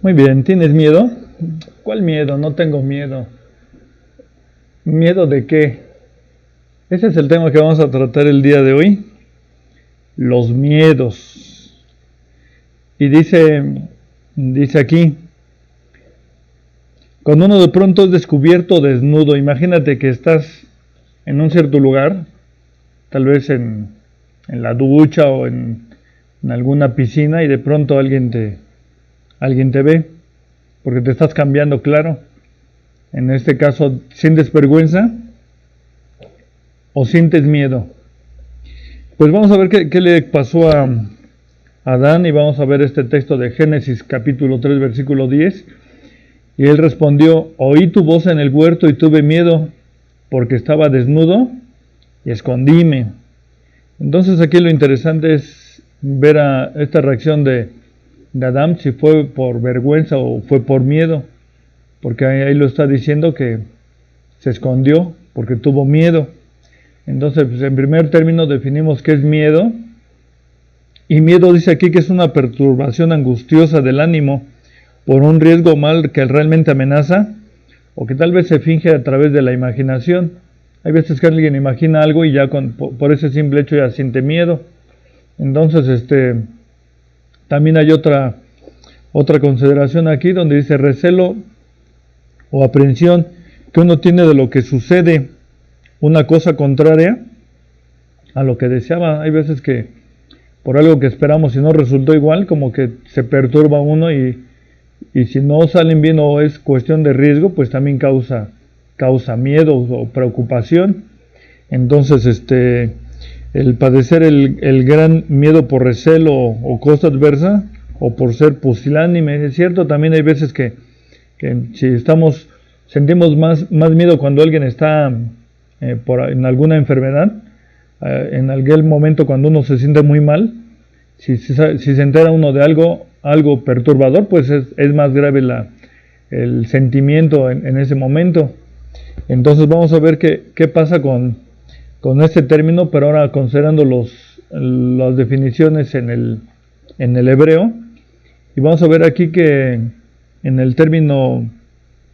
Muy bien, ¿tienes miedo? ¿Cuál miedo? No tengo miedo. ¿Miedo de qué? Ese es el tema que vamos a tratar el día de hoy. Los miedos. Y dice aquí, cuando uno de pronto es descubierto desnudo, imagínate que estás en un cierto lugar, tal vez en la ducha o en alguna piscina y de pronto alguien te ve, porque te estás cambiando, claro. En este caso, ¿sientes vergüenza o sientes miedo? Pues vamos a ver qué le pasó a Adán y vamos a ver este texto de Génesis capítulo 3 versículo 10. Y él respondió, oí tu voz en el huerto y tuve miedo porque estaba desnudo y escondíme. Entonces aquí lo interesante es ver a esta reacción de Adán, si fue por vergüenza o fue por miedo, porque ahí lo está diciendo que se escondió porque tuvo miedo. Entonces, pues, en primer término definimos qué es miedo. Y miedo dice aquí que es una perturbación angustiosa del ánimo por un riesgo mal que realmente amenaza o que tal vez se finge a través de la imaginación. Hay veces que alguien imagina algo y ya por ese simple hecho ya siente miedo. Entonces, también hay otra consideración aquí donde dice recelo o aprehensión que uno tiene de lo que sucede, una cosa contraria a lo que deseaba. Hay veces que por algo que esperamos y no resultó igual, como que se perturba uno y si no salen bien o es cuestión de riesgo, pues también causa miedo o preocupación. Entonces, el padecer el gran miedo por recelo o cosa adversa o por ser pusilánime, es cierto, también hay veces que si sentimos más miedo cuando alguien está en alguna enfermedad, en aquel momento cuando uno se siente muy mal, si se entera uno de algo perturbador, pues es más grave el sentimiento en ese momento. Entonces vamos a ver qué pasa con este término, pero ahora considerando las definiciones en el hebreo. Y vamos a ver aquí que en el término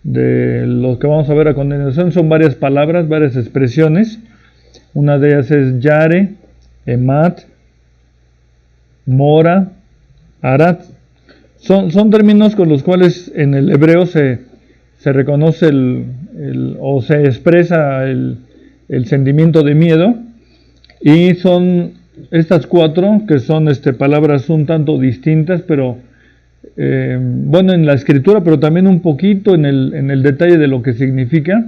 de lo que vamos a ver a continuación son varias palabras, varias expresiones. Una de ellas es yare, emat, mora, arat. Son términos con los cuales en el hebreo se reconoce o se expresa el sentimiento de miedo, y son estas cuatro que son palabras un tanto distintas, pero bueno, en la escritura, pero también un poquito en el detalle de lo que significa.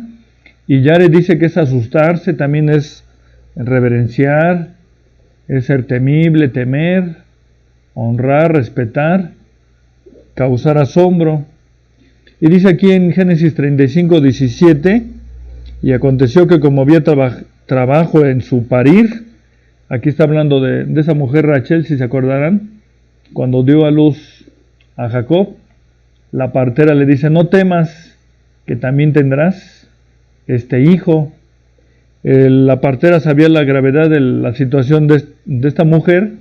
Y Yare dice que es asustarse, también es reverenciar, es ser temible, temer, honrar, respetar, causar asombro. Y dice aquí en Génesis 35:17, y aconteció que como había trabajo en su parir, aquí está hablando de esa mujer Rachel, si se acordarán, cuando dio a luz a Jacob, la partera le dice, no temas, que también tendrás este hijo. La partera sabía la gravedad de la situación de esta mujer,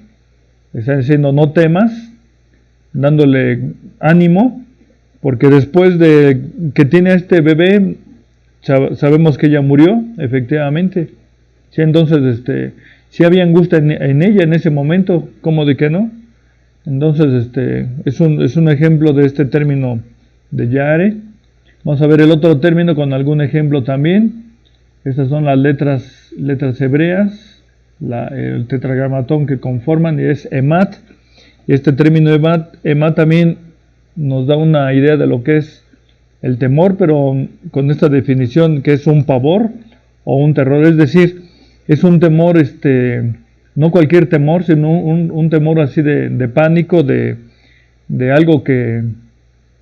está diciendo no temas, dándole ánimo, porque después de que tiene a este bebé, sabemos que ella murió, efectivamente. Sí, entonces, sí había angustia en ella en ese momento, ¿cómo de que no? Entonces, es un ejemplo de este término de Yare. Vamos a ver el otro término con algún ejemplo también. Estas son las letras hebreas, el tetragramatón que conforman, y es emat. Y este término emat también nos da una idea de lo que es el temor, pero con esta definición que es un pavor o un terror, es decir, es un temor, no cualquier temor, sino un temor así de pánico, de algo que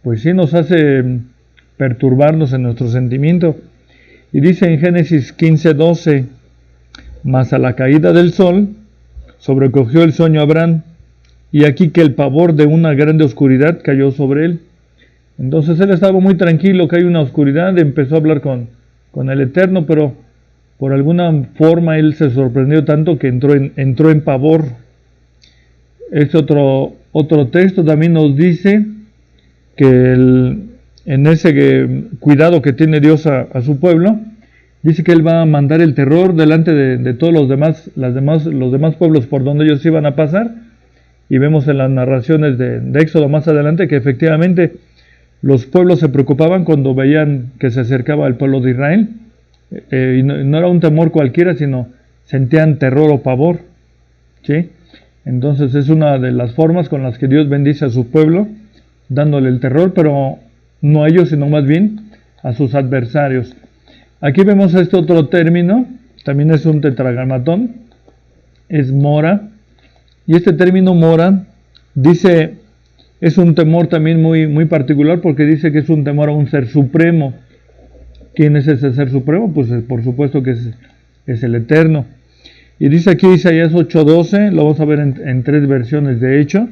pues sí nos hace perturbarnos en nuestro sentimiento. Y dice en Génesis 15:12, mas a la caída del sol sobrecogió el sueño a Abraham, y aquí que el pavor de una grande oscuridad cayó sobre él. Entonces él estaba muy tranquilo, que hay una oscuridad, empezó a hablar con el Eterno, pero por alguna forma él se sorprendió tanto que entró en pavor. Otro texto también nos dice en ese cuidado que tiene Dios a su pueblo, dice que Él va a mandar el terror delante de todos los demás pueblos por donde ellos iban a pasar. Y vemos en las narraciones de Éxodo más adelante que efectivamente los pueblos se preocupaban cuando veían que se acercaba el pueblo de Israel. Y no era un temor cualquiera, sino sentían terror o pavor, ¿sí? Entonces es una de las formas con las que Dios bendice a su pueblo, dándole el terror, pero no a ellos, sino más bien a sus adversarios. Aquí vemos este otro término, también es un tetragramatón, es mora, y este término mora dice, es un temor también muy particular, porque dice que es un temor a un ser supremo. ¿Quién es ese ser supremo? Pues por supuesto que es el Eterno. Y dice aquí Isaías 8:12, lo vamos a ver en 3 versiones de hecho,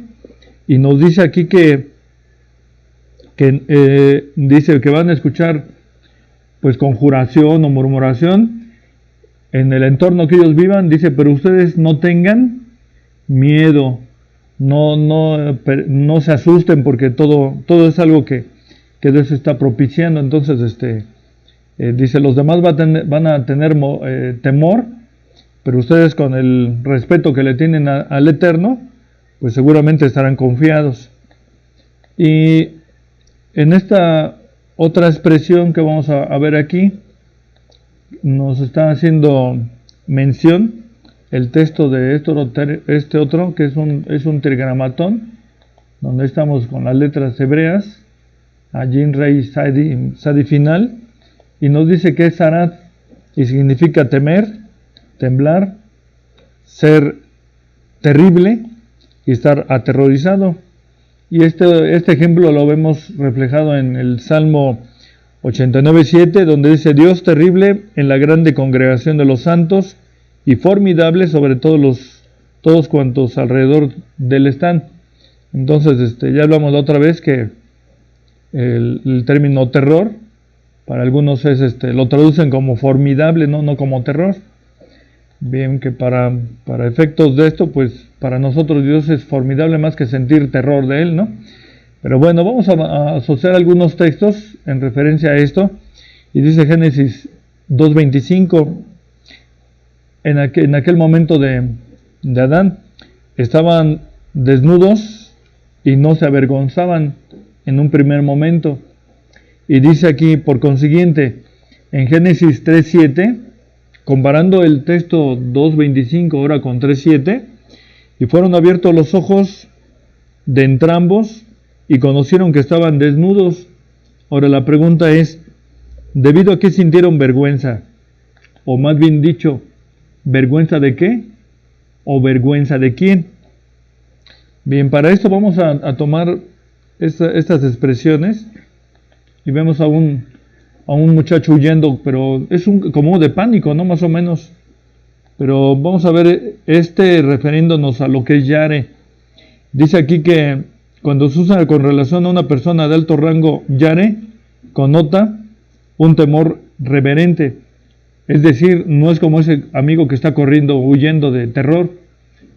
y nos dice aquí que dice que van a escuchar pues conjuración o murmuración en el entorno que ellos vivan, dice, pero ustedes no tengan miedo, no se asusten, porque todo es algo que Dios está propiciando. Entonces dice, los demás van a tener temor, pero ustedes, con el respeto que le tienen al Eterno, pues seguramente estarán confiados. Y en esta otra expresión que vamos a ver aquí, nos está haciendo mención el texto de este otro, que es un trigramatón, donde estamos con las letras hebreas, Ajin, Rei, Sadi final, y nos dice que es Arad, y significa temer, temblar, ser terrible y estar aterrorizado. Y este ejemplo lo vemos reflejado en el Salmo 89:7, donde dice: Dios terrible en la grande congregación de los santos y formidable sobre todos cuantos alrededor de él están. Entonces ya hablamos la otra vez que el término terror para algunos lo traducen como formidable, no como terror. Bien, que para efectos de esto, pues para nosotros Dios es formidable más que sentir terror de Él, ¿no? Pero bueno, vamos a asociar algunos textos en referencia a esto. Y dice Génesis 2:25, en aquel momento de Adán, estaban desnudos y no se avergonzaban en un primer momento. Y dice aquí, por consiguiente, en Génesis 3:7, comparando el texto 2:25 ahora con 3:7, y fueron abiertos los ojos de entrambos y conocieron que estaban desnudos. Ahora la pregunta es, ¿debido a qué sintieron vergüenza? O más bien dicho, ¿vergüenza de qué? ¿O vergüenza de quién? Bien, para esto vamos a tomar estas expresiones y vemos a un muchacho huyendo, pero es como de pánico, ¿no? Más o menos. Pero vamos a ver refiriéndonos a lo que es yare. Dice aquí que cuando se usa con relación a una persona de alto rango, yare connota un temor reverente. Es decir, no es como ese amigo que está corriendo, huyendo de terror.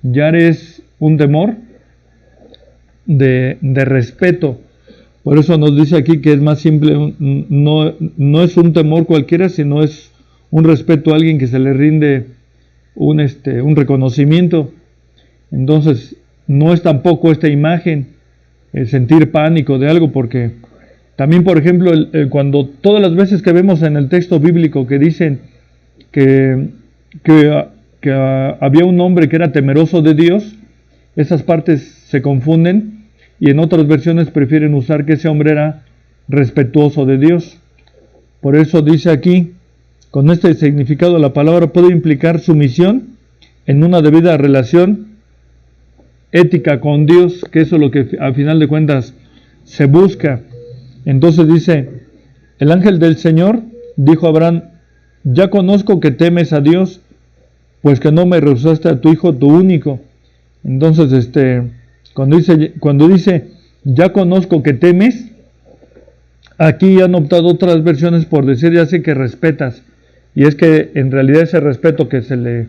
Yare es un temor de respeto. Por eso nos dice aquí que es más simple, no es un temor cualquiera, sino es un respeto a alguien que se le rinde un reconocimiento. Entonces, no es tampoco esta imagen el sentir pánico de algo, porque también, por ejemplo, cuando todas las veces que vemos en el texto bíblico que dicen que había un hombre que era temeroso de Dios, esas partes se confunden y en otras versiones prefieren usar que ese hombre era respetuoso de Dios. Por eso dice aquí, con este significado, la palabra puede implicar sumisión en una debida relación ética con Dios, que eso es lo que a final de cuentas se busca. Entonces dice, el ángel del Señor dijo a Abraham: ya conozco que temes a Dios, pues que no me rehusaste a tu hijo, tu único. Entonces cuando dice ya conozco que temes, aquí han optado otras versiones por decir ya sé que respetas, y es que en realidad ese respeto que se le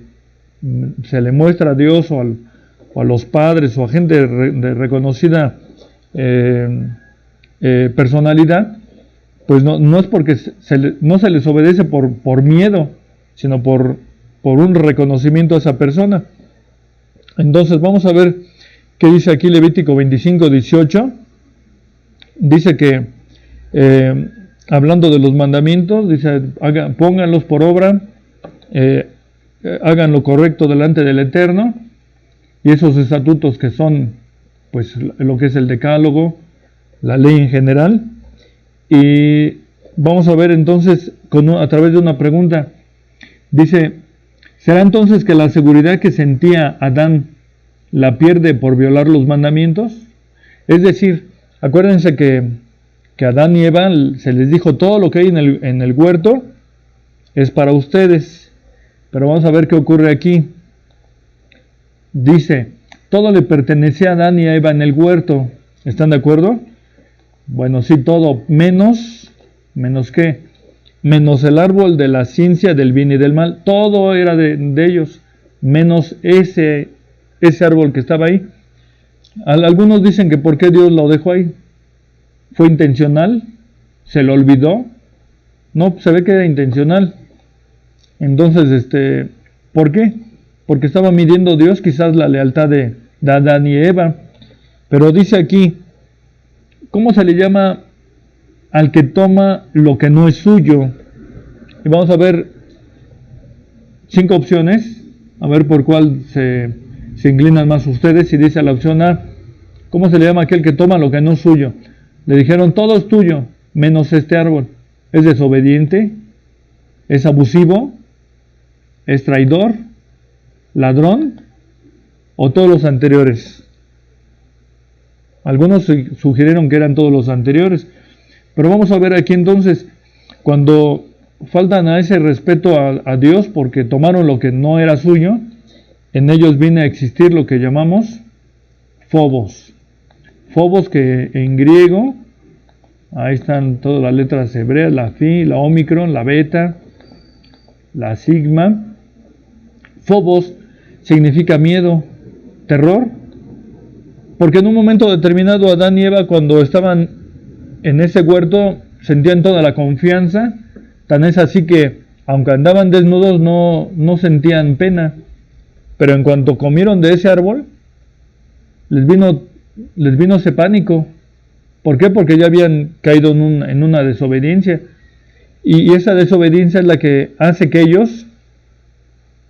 muestra a Dios o a los padres o a gente de reconocida personalidad, pues no es porque no se les obedece por miedo, sino por un reconocimiento a esa persona. Entonces vamos a ver qué dice aquí Levítico 25:18. Dice que, hablando de los mandamientos, dice, pónganlos por obra, hagan lo correcto delante del Eterno, y esos estatutos que son, pues, lo que es el decálogo, la ley en general. Y vamos a ver entonces, a través de una pregunta, dice, ¿será entonces que la seguridad que sentía Adán la pierde por violar los mandamientos? Es decir, acuérdense que Adán y Eva se les dijo todo lo que hay en el huerto es para ustedes. Pero vamos a ver qué ocurre aquí. Dice, todo le pertenecía a Adán y a Eva en el huerto. ¿Están de acuerdo? Bueno, sí, todo, ¿menos qué? Menos el árbol de la ciencia del bien y del mal. Todo era de ellos, menos ese árbol que estaba ahí. Algunos dicen que ¿por qué Dios lo dejó ahí? ¿Fue intencional? ¿Se lo olvidó? No, se ve que era intencional. Entonces, ¿por qué? Porque estaba midiendo Dios quizás la lealtad de Adán y Eva. Pero dice aquí, ¿cómo se le llama al que toma lo que no es suyo? Y vamos a ver 5 opciones, a ver por cuál se inclinan más ustedes. Y dice la opción A, ¿cómo se le llama a aquel que toma lo que no es suyo? Le dijeron, todo es tuyo, menos este árbol. ¿Es desobediente? ¿Es abusivo? ¿Es traidor? ¿Ladrón? ¿O todos los anteriores? Algunos sugirieron que eran todos los anteriores. Pero vamos a ver aquí entonces, cuando faltan a ese respeto a Dios porque tomaron lo que no era suyo, en ellos viene a existir lo que llamamos phobos. Phobos, que en griego, ahí están todas las letras hebreas, la phi, la omicron, la beta, la sigma. Phobos significa miedo, terror, porque en un momento determinado Adán y Eva, cuando estaban en ese huerto, sentían toda la confianza, tan es así que aunque andaban desnudos no sentían pena, pero en cuanto comieron de ese árbol, les vino ese pánico. ¿Por qué? Porque ya habían caído en una desobediencia, y esa desobediencia es la que hace que ellos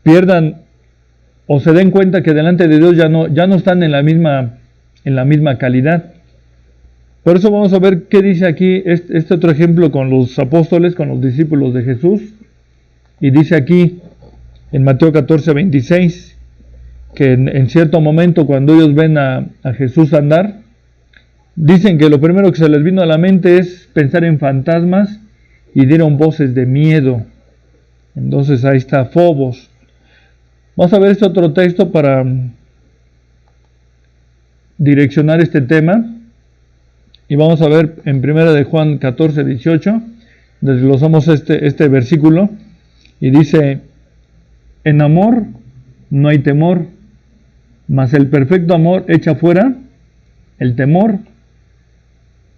pierdan o se den cuenta que delante de Dios ya no están en la misma calidad. Por eso vamos a ver qué dice aquí este otro ejemplo con los apóstoles, con los discípulos de Jesús. Y dice aquí en Mateo 14:26 que en cierto momento, cuando ellos ven a Jesús andar, dicen que lo primero que se les vino a la mente es pensar en fantasmas y dieron voces de miedo. Entonces ahí está phobos. Vamos a ver este otro texto para direccionar este tema. Y vamos a ver en 1 de Juan 14:18, desglosamos este versículo, y dice, en amor no hay temor, mas el perfecto amor echa fuera el temor,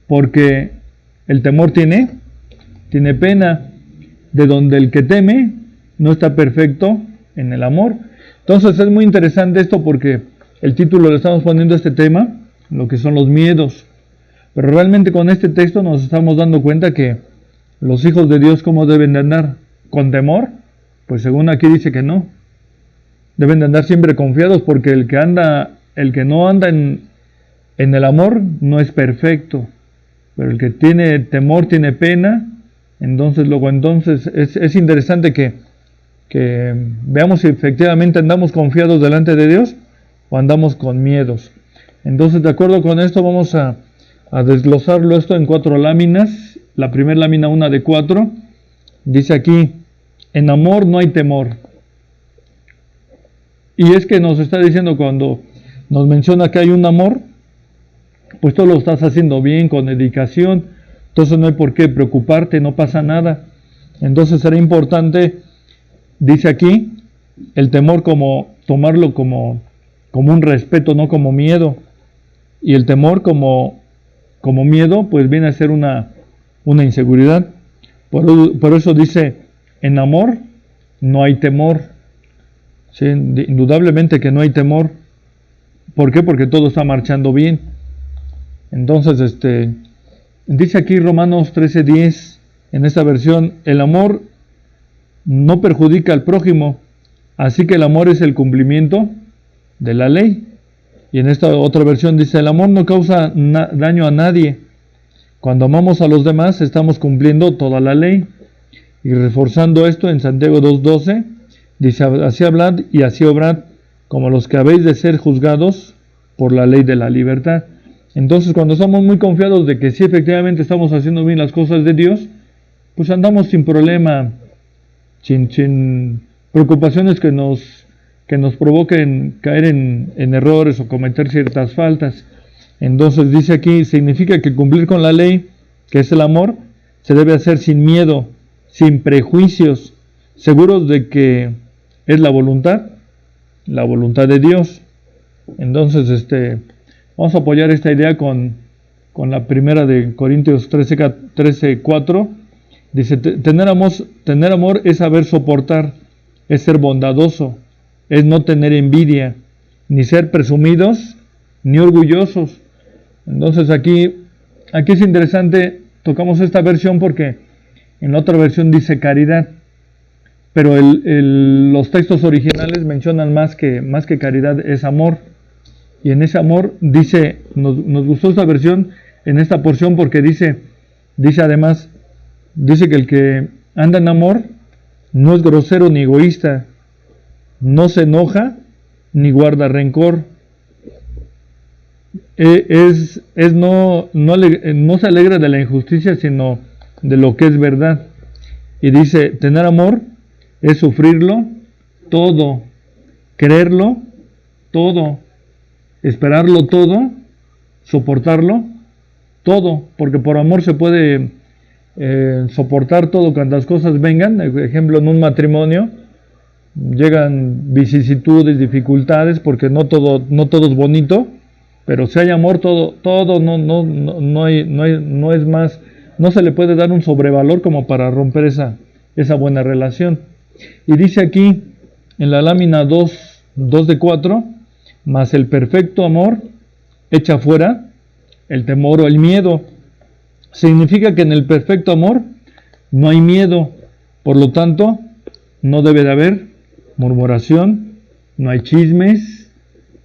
porque el temor tiene pena, de donde el que teme no está perfecto en el amor. Entonces es muy interesante esto, porque el título le estamos poniendo a este tema, lo que son los miedos. Pero realmente con este texto nos estamos dando cuenta que los hijos de Dios, ¿cómo deben de andar? ¿Con temor? Pues según aquí dice que no. Deben de andar siempre confiados, porque el que no anda en el amor no es perfecto. Pero el que tiene temor tiene pena. Entonces es interesante que veamos si efectivamente andamos confiados delante de Dios o andamos con miedos. Entonces, de acuerdo con esto, vamos a desglosarlo esto en 4 láminas. La primera lámina, una de 4, dice aquí, en amor no hay temor. Y es que nos está diciendo, cuando nos menciona que hay un amor, pues tú lo estás haciendo bien, con dedicación, entonces no hay por qué preocuparte, no pasa nada. Entonces será importante, dice aquí, el temor como tomarlo como un respeto, no como miedo, y el temor como como miedo, pues viene a ser una inseguridad. Por eso dice, en amor no hay temor. ¿Sí? Indudablemente que no hay temor. ¿Por qué? Porque todo está marchando bien. Entonces, dice aquí Romanos 13:10, en esta versión, el amor no perjudica al prójimo, así que el amor es el cumplimiento de la ley. Y en esta otra versión dice, el amor no causa daño a nadie. Cuando amamos a los demás, estamos cumpliendo toda la ley. Y reforzando esto en Santiago 2:12, dice, así hablad y así obrad, como los que habéis de ser juzgados por la ley de la libertad. Entonces, cuando estamos muy confiados de que sí efectivamente estamos haciendo bien las cosas de Dios, pues andamos sin problema, sin preocupaciones que nos provoquen caer en errores o cometer ciertas faltas. Entonces dice aquí, significa que cumplir con la ley, que es el amor, se debe hacer sin miedo, sin prejuicios, seguros de que es la voluntad de Dios. Entonces, vamos a apoyar esta idea con la primera de Corintios 13:4. Dice, tener amor es saber soportar, es ser bondadoso, es no tener envidia, ni ser presumidos, ni orgullosos. Entonces aquí es interesante, tocamos esta versión porque en la otra versión dice caridad, pero los textos originales mencionan más que caridad, es amor. Y en ese amor dice, nos gustó esta versión en esta porción porque dice además, dice que el que anda en amor no es grosero ni egoísta, no se enoja ni guarda rencor, no se alegra de la injusticia, sino de lo que es verdad. Y dice, tener amor es sufrirlo todo, creerlo todo, esperarlo todo, soportarlo todo, porque por amor se puede soportar todo cuantas cosas vengan. Por ejemplo, en un matrimonio llegan vicisitudes, dificultades, porque no todo es bonito, pero si hay amor, todo no es más, no se le puede dar un sobrevalor como para romper esa buena relación. Y dice aquí en la lámina 2:4, mas el perfecto amor echa fuera el temor o el miedo. Significa que en el perfecto amor no hay miedo, por lo tanto no debe de haber murmuración, no hay chismes,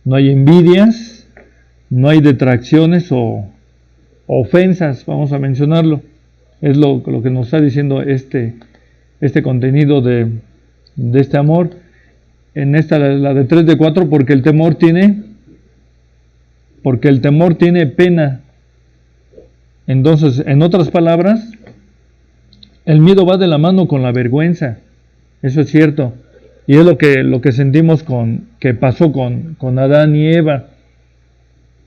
no hay envidias, no hay detracciones o ofensas, vamos a mencionarlo. Es lo que nos está diciendo este contenido de este amor. En esta, la de 3:4, porque el temor tiene pena. Entonces, en otras palabras, el miedo va de la mano con la vergüenza. Eso es cierto. Y es lo que sentimos que pasó con Adán y Eva.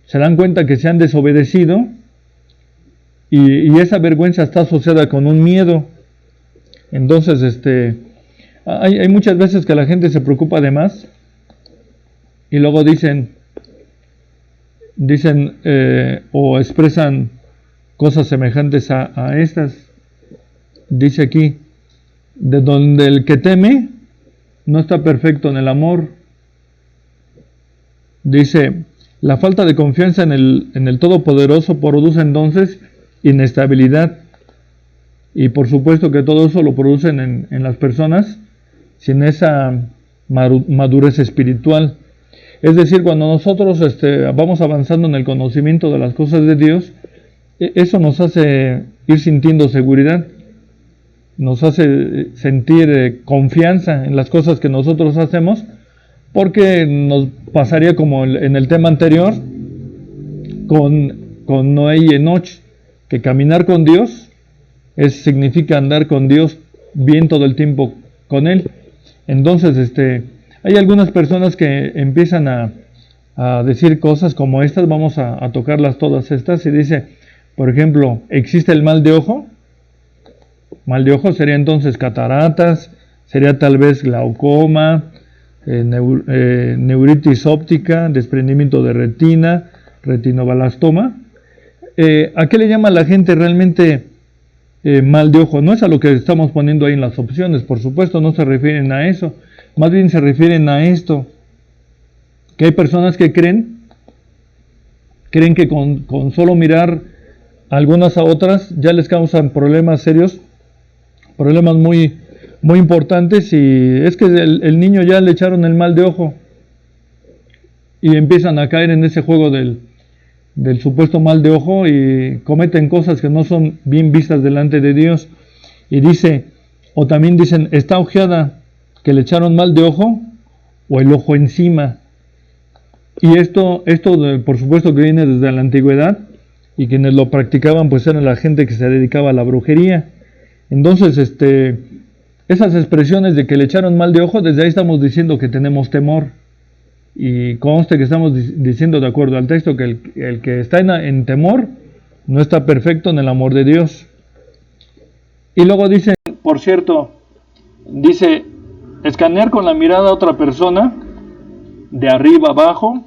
Se dan cuenta que se han desobedecido y esa vergüenza está asociada con un miedo. Entonces, hay muchas veces que la gente se preocupa de más y luego dicen o expresan cosas semejantes a estas. Dice aquí, de donde el que teme no está perfecto en el amor. Dice, la falta de confianza en el Todopoderoso produce entonces inestabilidad. Y por supuesto que todo eso lo producen en las personas sin esa madurez espiritual. Es decir, cuando nosotros vamos avanzando en el conocimiento de las cosas de Dios, eso nos hace ir sintiendo seguridad, nos hace sentir confianza en las cosas que nosotros hacemos, porque nos pasaría como en el tema anterior con Noé y Enoch, que caminar con Dios significa andar con Dios bien todo el tiempo con Él. Entonces, hay algunas personas que empiezan a decir cosas como estas, vamos a tocarlas todas estas, y dice, por ejemplo, ¿existe el mal de ojo? Mal de ojo sería entonces cataratas, sería tal vez glaucoma, neuritis óptica, desprendimiento de retina, retinoblastoma. ¿a qué le llama la gente realmente mal de ojo? No es a lo que estamos poniendo ahí en las opciones, por supuesto, no se refieren a eso. Más bien se refieren a esto, que hay personas que creen que con solo mirar algunas a otras ya les causan problemas serios, problemas muy, muy importantes, y es que el niño ya le echaron el mal de ojo y empiezan a caer en ese juego del supuesto mal de ojo y cometen cosas que no son bien vistas delante de Dios. Y dice, o también dicen, está ojeada, que le echaron mal de ojo, o el ojo encima. Y esto por supuesto que viene desde la antigüedad, y quienes lo practicaban pues eran la gente que se dedicaba a la brujería. Entonces esas expresiones de que le echaron mal de ojo, desde ahí estamos diciendo que tenemos temor. Y conste que estamos diciendo, de acuerdo al texto, que el que está en temor no está perfecto en el amor de Dios. Y luego dice, por cierto, dice, escanear con la mirada a otra persona, de arriba abajo.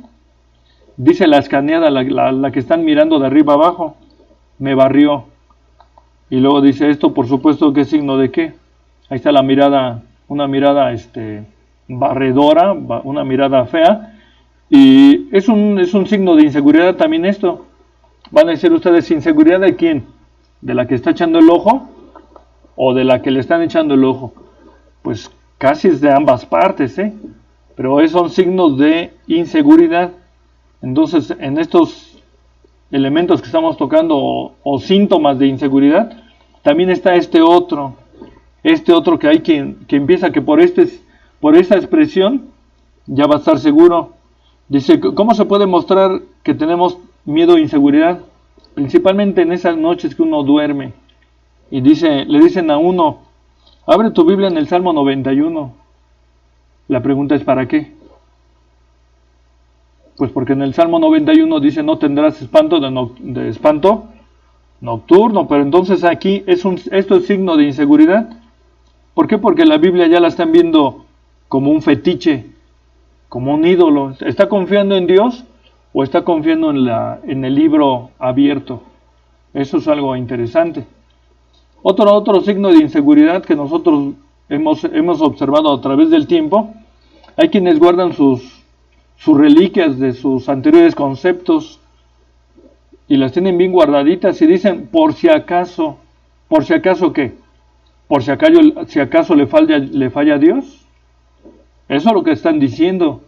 Dice la escaneada, la que están mirando de arriba abajo, me barrió. Y luego dice esto, por supuesto, ¿qué signo de qué? Ahí está la mirada, una mirada barredora, una mirada fea, y es un signo de inseguridad también esto. Van a decir ustedes, ¿inseguridad de quién? ¿De la que está echando el ojo o de la que le están echando el ojo? Pues casi es de ambas partes, pero son signos de inseguridad. Entonces, en estos elementos que estamos tocando o síntomas de inseguridad, también está este otro que hay que empieza que por esta expresión ya va a estar seguro. Dice, ¿cómo se puede mostrar que tenemos miedo e inseguridad? Principalmente en esas noches que uno duerme. Y le dicen a uno, abre tu Biblia en el Salmo 91. La pregunta es, ¿para qué? Pues porque en el Salmo 91 dice, no tendrás espanto de espanto nocturno, pero entonces aquí esto es signo de inseguridad. ¿Por qué? Porque la Biblia ya la están viendo como un fetiche, como un ídolo. ¿Está confiando en Dios o está confiando en el libro abierto? Eso es algo interesante. Otro signo de inseguridad que nosotros hemos observado a través del tiempo, hay quienes guardan sus reliquias de sus anteriores conceptos y las tienen bien guardaditas y dicen, por si acaso ¿qué? ¿Por si acaso le falla a Dios? Eso es lo que están diciendo.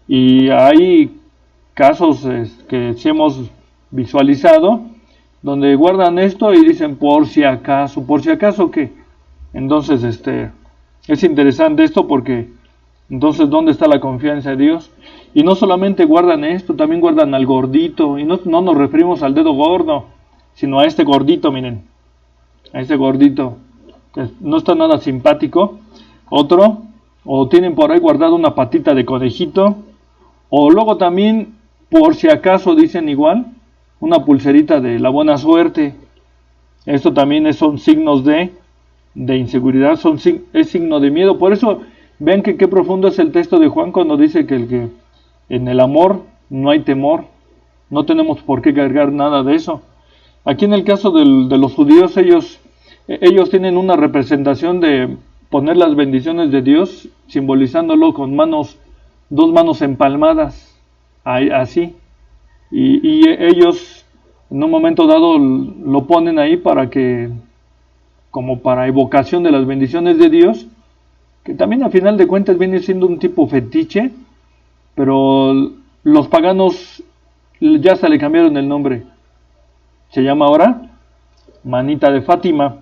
Y hay casos que sí hemos visualizado donde guardan esto y dicen, por si acaso ¿qué? Entonces es interesante esto porque entonces ¿dónde está la confianza de Dios? Y no solamente guardan esto, también guardan al gordito, y no nos referimos al dedo gordo, sino a este gordito, miren, a este gordito que no está nada simpático. Otro, o tienen por ahí guardado una patita de conejito, o luego también, por si acaso, dicen igual, una pulserita de la buena suerte. Esto también son signos de inseguridad, es signo de miedo. Por eso, vean que qué profundo es el texto de Juan cuando dice que en el amor no hay temor, no tenemos por qué cargar nada de eso. Aquí en el caso de los judíos, ellos tienen una representación de poner las bendiciones de Dios, simbolizándolo con dos manos empalmadas, así. Y ellos en un momento dado lo ponen ahí como para evocación de las bendiciones de Dios, que también a final de cuentas viene siendo un tipo fetiche, pero los paganos ya se le cambiaron el nombre. Se llama ahora Manita de Fátima.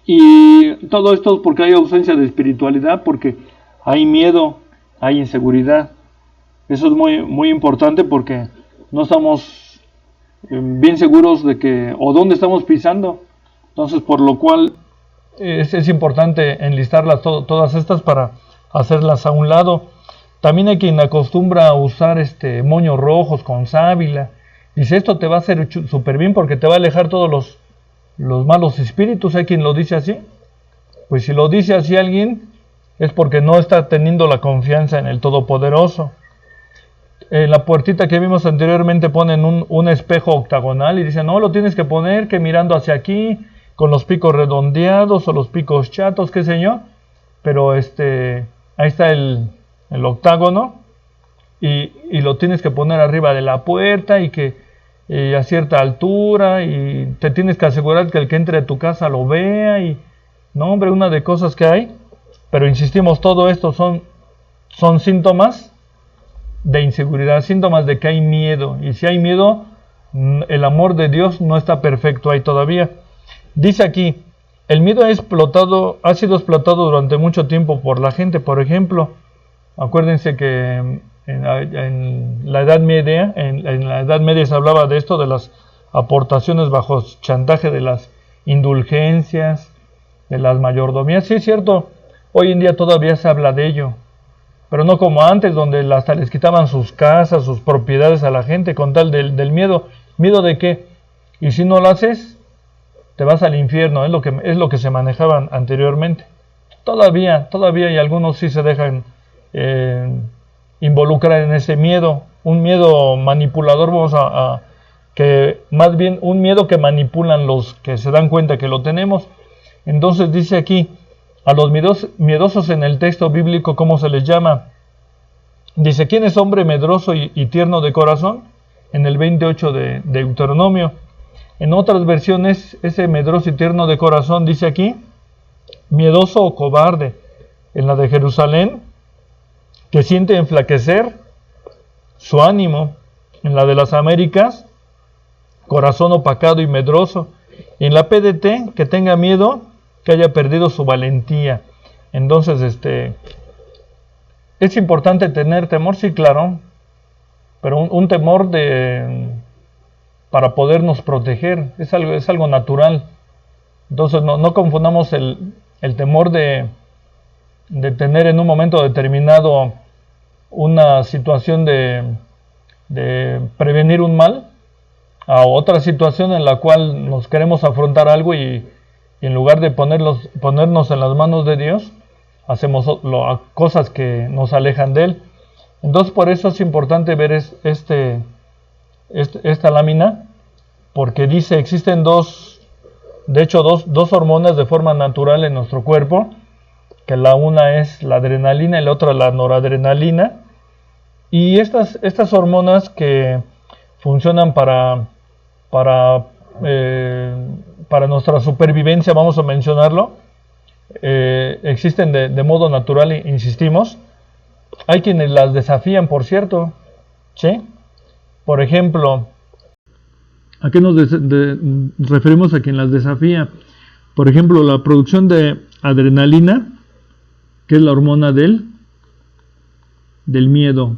Y todo esto es porque hay ausencia de espiritualidad, porque hay miedo, hay inseguridad. Eso es muy, muy importante porque no estamos bien seguros de o dónde estamos pisando. Entonces, por lo cual es importante enlistarlas todas estas para hacerlas a un lado. También hay quien acostumbra a usar moños rojos con sábila. Dice, esto te va a hacer súper bien porque te va a alejar todos los malos espíritus. Hay quien lo dice así. Pues si lo dice así alguien, es porque no está teniendo la confianza en el Todopoderoso. En la puertita que vimos anteriormente ponen un espejo octagonal y dicen, no, lo tienes que poner que mirando hacia aquí, con los picos redondeados o los picos chatos, qué sé yo. Pero ahí está el octágono y lo tienes que poner arriba de la puerta y a cierta altura y te tienes que asegurar que el que entre a tu casa lo vea y, no hombre, una de cosas que hay. Pero insistimos, todo esto son síntomas de inseguridad, síntomas de que hay miedo. Y si hay miedo, el amor de Dios no está perfecto ahí todavía. Dice aquí, el miedo ha sido explotado durante mucho tiempo por la gente. Por ejemplo, acuérdense que en la Edad Media, en la Edad Media se hablaba de esto, de las aportaciones bajo chantaje, de las indulgencias, de las mayordomías. Sí, es cierto, hoy en día todavía se habla de ello, pero no como antes, donde hasta les quitaban sus casas, sus propiedades a la gente con tal del miedo. ¿Miedo de qué? Y si no lo haces, te vas al infierno, es lo que se manejaban anteriormente. Todavía hay algunos sí se dejan involucrar en ese miedo, un miedo manipulador, que más bien un miedo que manipulan los que se dan cuenta que lo tenemos. Entonces dice aquí, a los miedosos en el texto bíblico, ¿cómo se les llama? Dice, ¿quién es hombre medroso y tierno de corazón? En el 28 de Deuteronomio. En otras versiones, ese medroso y tierno de corazón dice aquí, miedoso o cobarde. En la de Jerusalén, que siente enflaquecer su ánimo. En la de las Américas, corazón opacado y medroso. Y en la PDT, que tenga miedo, que haya perdido su valentía. Entonces, es importante tener temor, sí, claro, pero un temor para podernos proteger, es algo natural. Entonces no confundamos el temor de tener en un momento determinado una situación de prevenir un mal a otra situación en la cual nos queremos afrontar algo y en lugar de ponernos en las manos de Dios, hacemos cosas que nos alejan de Él. Entonces por eso es importante ver esta lámina, porque dice, existen dos hormonas de forma natural en nuestro cuerpo, que la una es la adrenalina y la otra la noradrenalina, y estas hormonas que funcionan para nuestra supervivencia, vamos a mencionarlo, existen de modo natural, insistimos. Hay quienes las desafían, por cierto, ¿sí? Por ejemplo, ¿a qué nos referimos a quien las desafía? Por ejemplo, la producción de adrenalina, que es la hormona del miedo.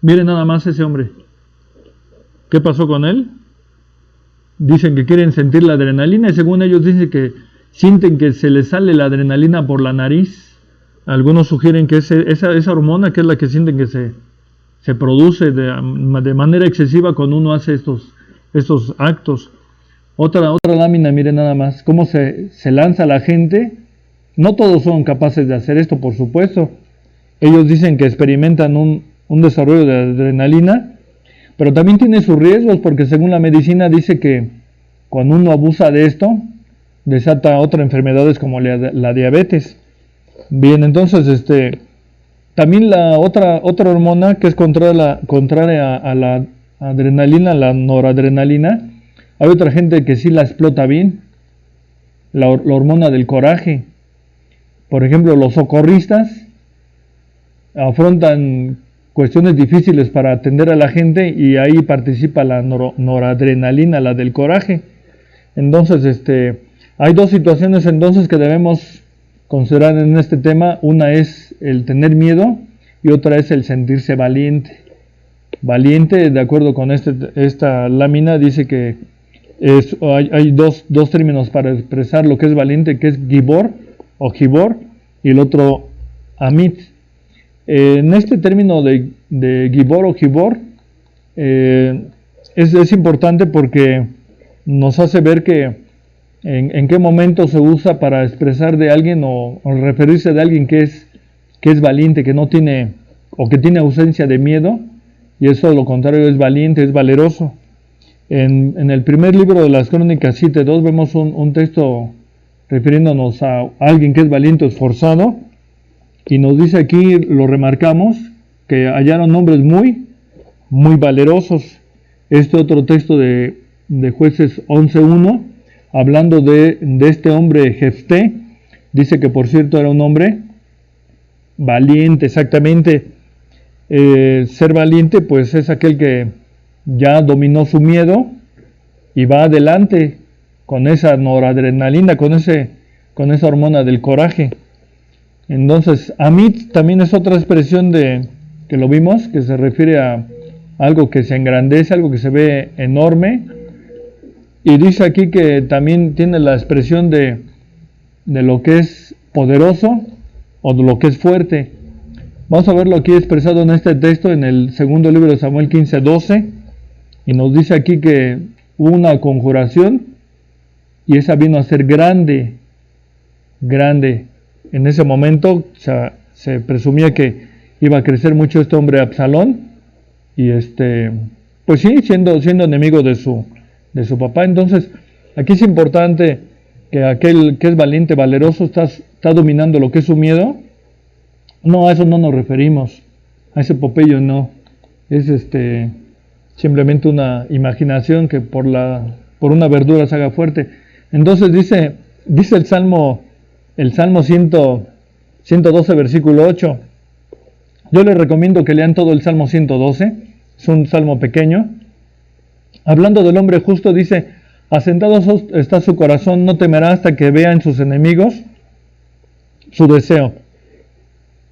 Miren nada más ese hombre. ¿Qué pasó con él? Dicen que quieren sentir la adrenalina y según ellos dicen que sienten que se les sale la adrenalina por la nariz. Algunos sugieren que esa hormona, que es la que sienten que se produce de manera excesiva cuando uno hace estos actos. Otra lámina, miren nada más, cómo se lanza la gente. No todos son capaces de hacer esto, por supuesto. Ellos dicen que experimentan un desarrollo de adrenalina, pero también tiene sus riesgos, porque según la medicina dice que cuando uno abusa de esto, desata otras enfermedades como la diabetes. Bien, entonces también la otra hormona que es contraria a la adrenalina, la noradrenalina, hay otra gente que sí la explota bien, la hormona del coraje. Por ejemplo, los socorristas afrontan cuestiones difíciles para atender a la gente y ahí participa la noradrenalina, la del coraje. Entonces, hay dos situaciones entonces que debemos considerar en este tema. Una es el tener miedo y otra es el sentirse valiente. Valiente, de acuerdo con esta lámina, dice que hay dos términos para expresar lo que es valiente, que es gibor o gibor y el otro amit. En este término de gibor o gibor es importante porque nos hace ver que en qué momento se usa para expresar de alguien o referirse de alguien que es valiente, que no tiene o que tiene ausencia de miedo, y eso lo contrario es valiente, es valeroso. En el primer libro de las Crónicas 7:2 vemos un texto refiriéndonos a alguien que es valiente o esforzado, y nos dice aquí, lo remarcamos, que hallaron hombres muy valerosos. Este otro texto de Jueces 11:1, hablando de este hombre Jefté, dice que por cierto era un hombre valiente, exactamente. Ser valiente pues es aquel que ya dominó su miedo y va adelante con esa noradrenalina, con esa hormona del coraje. Entonces, Amit también es otra expresión de que lo vimos, que se refiere a algo que se engrandece, algo que se ve enorme, y dice aquí que también tiene la expresión de lo que es poderoso o de lo que es fuerte. Vamos a verlo aquí expresado en este texto en el segundo libro de Samuel 15:12, y nos dice aquí que hubo una conjuración y esa vino a ser grande. En ese momento se presumía que iba a crecer mucho este hombre Absalón, y pues sí, siendo enemigo de su papá. Entonces aquí es importante que aquel que es valiente, valeroso, está dominando lo que es su miedo. No, a eso no nos referimos, a ese Popeye no, es simplemente una imaginación que por una verdura se haga fuerte. Entonces dice el Salmo 112, versículo 8. Yo les recomiendo que lean todo el Salmo 112, es un salmo pequeño. Hablando del hombre justo, dice: asentado está su corazón, no temerá hasta que vea en sus enemigos su deseo.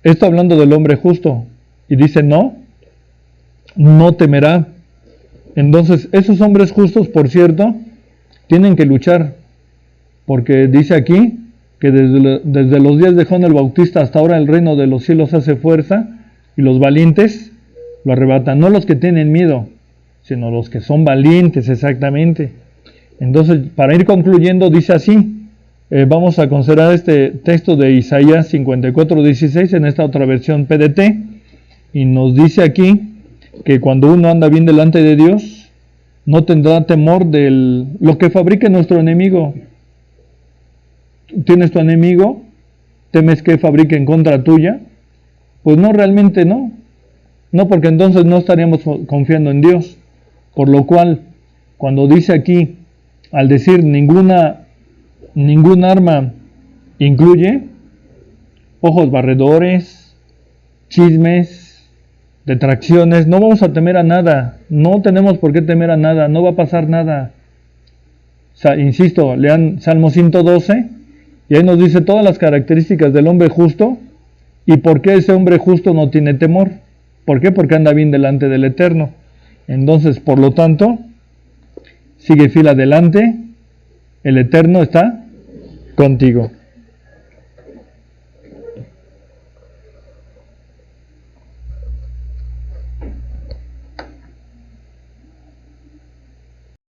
Esto hablando del hombre justo, y dice no temerá. Entonces esos hombres justos, por cierto, tienen que luchar, porque dice aquí que desde los días de Juan el Bautista hasta ahora el reino de los cielos hace fuerza, y los valientes lo arrebatan, no los que tienen miedo, sino los que son valientes, exactamente. Entonces, para ir concluyendo, dice así, vamos a considerar este texto de Isaías 54:16 en esta otra versión PDT, y nos dice aquí que cuando uno anda bien delante de Dios, no tendrá temor de lo que fabrique nuestro enemigo. ¿Tienes tu enemigo? ¿Temes que fabrique en contra tuya? Pues no, realmente no. No, porque entonces no estaríamos confiando en Dios. Por lo cual, cuando dice aquí, al decir ningún arma incluye ojos barredores, chismes, detracciones, no vamos a temer a nada, no tenemos por qué temer a nada, no va a pasar nada. O sea, insisto, lean Salmo 112, y ahí nos dice todas las características del hombre justo, y por qué ese hombre justo no tiene temor. ¿Por qué? Porque anda bien delante del Eterno. Entonces, por lo tanto, sigue fiel adelante, el Eterno está contigo.